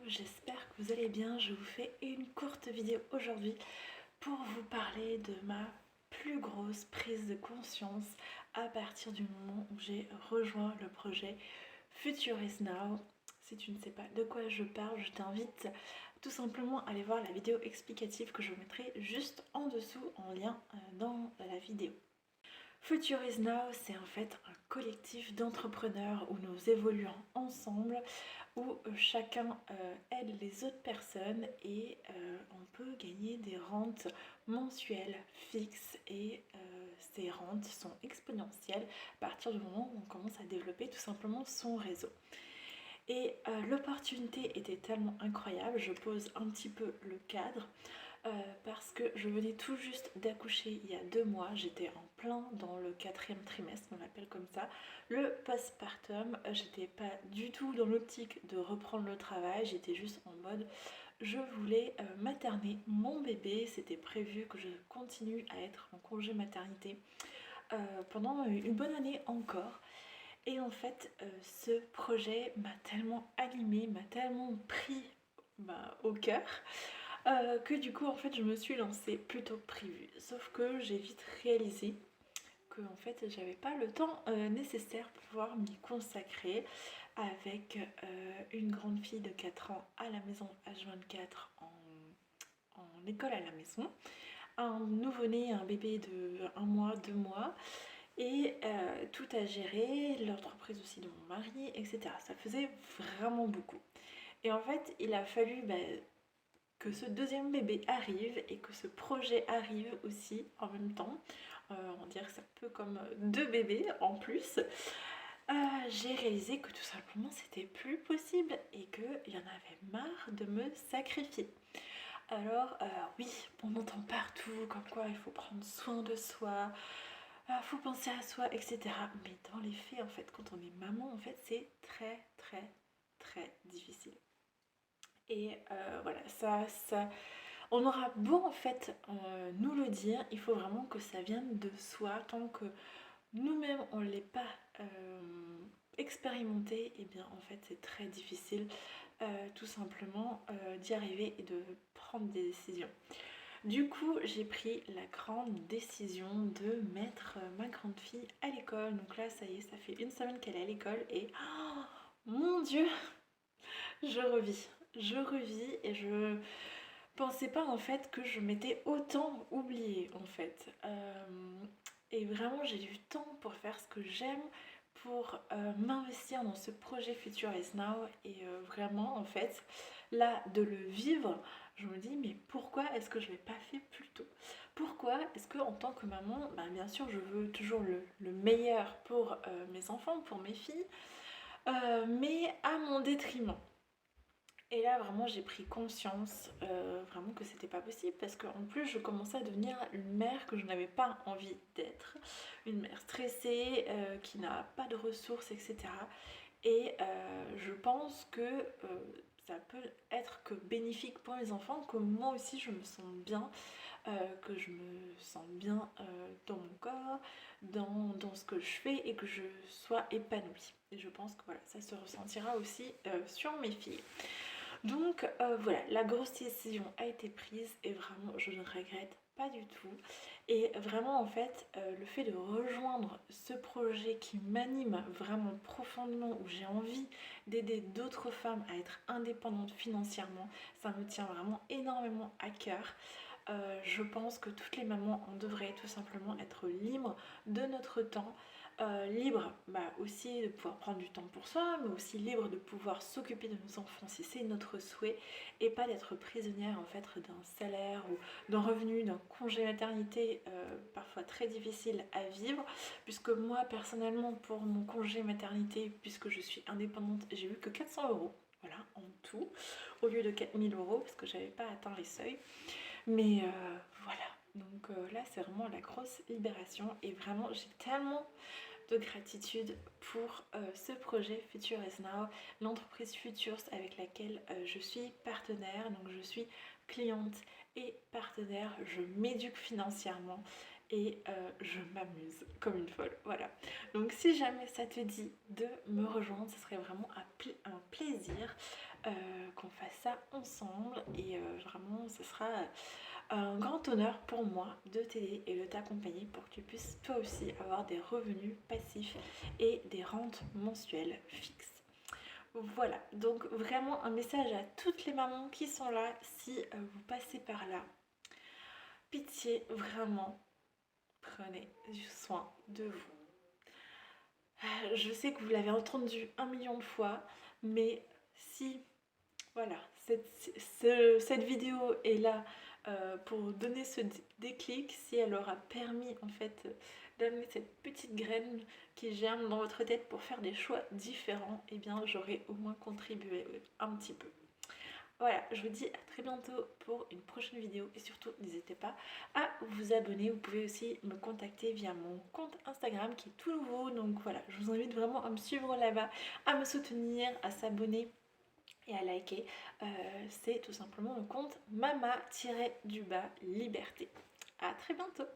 j'espère que vous allez bien. Je vous fais une courte vidéo aujourd'hui pour vous parler de ma plus grosse prise de conscience à partir du moment où j'ai rejoint le projet Future is Now. Si tu ne sais pas de quoi je parle, je t'invite tout simplement à aller voir la vidéo explicative que je mettrai juste en dessous en lien dans la vidéo. Future is Now, c'est en fait un collectif d'entrepreneurs où nous évoluons ensemble, où chacun aide les autres personnes et on peut gagner des rentes mensuelles fixes et ces rentes sont exponentielles à partir du moment où on commence à développer tout simplement son réseau. Et l'opportunité était tellement incroyable, je pose un petit peu le cadre. Parce que je venais tout juste d'accoucher il y a 2 mois, j'étais en plein dans le 4e trimestre, on l'appelle comme ça, le postpartum. J'étais pas du tout dans l'optique de reprendre le travail, j'étais juste en mode je voulais materner mon bébé. C'était prévu que je continue à être en congé maternité pendant une bonne année encore. Et en fait, ce projet m'a tellement animée, m'a tellement pris au cœur que du coup en fait je me suis lancée plus tôt que prévu. Sauf que j'ai vite réalisé que en fait j'avais pas le temps nécessaire pour pouvoir m'y consacrer avec une grande fille de 4 ans à la maison H24 en école à la maison, un nouveau-né, un bébé de 1 mois, 2 mois et tout à gérer, l'entreprise aussi de mon mari, etc. Ça faisait vraiment beaucoup. Et en fait il a fallu que ce deuxième bébé arrive et que ce projet arrive aussi en même temps. On dirait que c'est un peu comme 2 bébés en plus. J'ai réalisé que tout simplement c'était plus possible et qu'il y en avait marre de me sacrifier. Alors oui, on entend partout comme quoi il faut prendre soin de soi, faut penser à soi, etc. Mais dans les faits, en fait, quand on est maman, en fait, c'est très très très difficile. Et voilà, on aura beau en fait nous le dire, il faut vraiment que ça vienne de soi. Tant que nous-mêmes on ne l'est pas expérimenté, et bien en fait c'est très difficile tout simplement d'y arriver et de prendre des décisions. Du coup, j'ai pris la grande décision de mettre ma grande fille à l'école. Donc là, ça y est, ça fait 1 semaine qu'elle est à l'école et oh, mon Dieu, je revis et je pensais pas en fait que je m'étais autant oubliée en fait. Et vraiment j'ai du temps pour faire ce que j'aime, pour m'investir dans ce projet Future is Now et vraiment en fait là de le vivre, je me dis mais pourquoi est-ce que je l'ai pas fait plus tôt? Pourquoi est-ce que en tant que maman, bien sûr je veux toujours le meilleur pour mes enfants, pour mes filles, mais à mon détriment. Et là vraiment j'ai pris conscience vraiment que c'était pas possible parce qu'en plus je commençais à devenir une mère que je n'avais pas envie d'être, une mère stressée qui n'a pas de ressources, etc. Et je pense que ça peut être que bénéfique pour les enfants, que moi aussi je me sens bien, que je me sens bien dans mon corps, dans ce que je fais et que je sois épanouie. Et je pense que voilà, ça se ressentira aussi sur mes filles. Donc voilà, la grosse décision a été prise et vraiment je ne regrette pas du tout. Et vraiment en fait le fait de rejoindre ce projet qui m'anime vraiment profondément, où j'ai envie d'aider d'autres femmes à être indépendantes financièrement, ça me tient vraiment énormément à cœur. Je pense que toutes les mamans, on devrait tout simplement être libres de notre temps, libre aussi de pouvoir prendre du temps pour soi, mais aussi libre de pouvoir s'occuper de nos enfants si c'est notre souhait, et pas d'être prisonnière en fait d'un salaire ou d'un revenu, d'un congé maternité parfois très difficile à vivre, puisque moi personnellement pour mon congé maternité, puisque je suis indépendante, j'ai eu que 400 euros, voilà, en tout, au lieu de 4000 euros parce que j'avais pas atteint les seuils. Mais voilà, donc là c'est vraiment la grosse libération et vraiment j'ai tellement de gratitude pour ce projet Future is Now, l'entreprise Futures avec laquelle je suis partenaire. Donc je suis cliente et partenaire, je m'éduque financièrement et je m'amuse comme une folle. Voilà, donc si jamais ça te dit de me rejoindre, ce serait vraiment un plaisir qu'on fasse ça ensemble et vraiment ce sera un grand honneur pour moi de t'aider et de t'accompagner pour que tu puisses toi aussi avoir des revenus passifs et des rentes mensuelles fixes. Voilà, donc vraiment un message à toutes les mamans qui sont là, si vous passez par là, pitié, vraiment, prenez soin de vous. Je sais que vous l'avez entendu 1 million de fois, mais si, voilà, cette vidéo est là pour donner ce déclic, si elle aura permis en fait d'amener cette petite graine qui germe dans votre tête pour faire des choix différents, eh bien j'aurai au moins contribué un petit peu. Voilà, je vous dis à très bientôt pour une prochaine vidéo et surtout n'hésitez pas à vous abonner. Vous pouvez aussi me contacter via mon compte Instagram qui est tout nouveau. Donc voilà, je vous invite vraiment à me suivre là-bas, à me soutenir, à s'abonner et à liker. C'est tout simplement le compte mama-liberté. À très bientôt.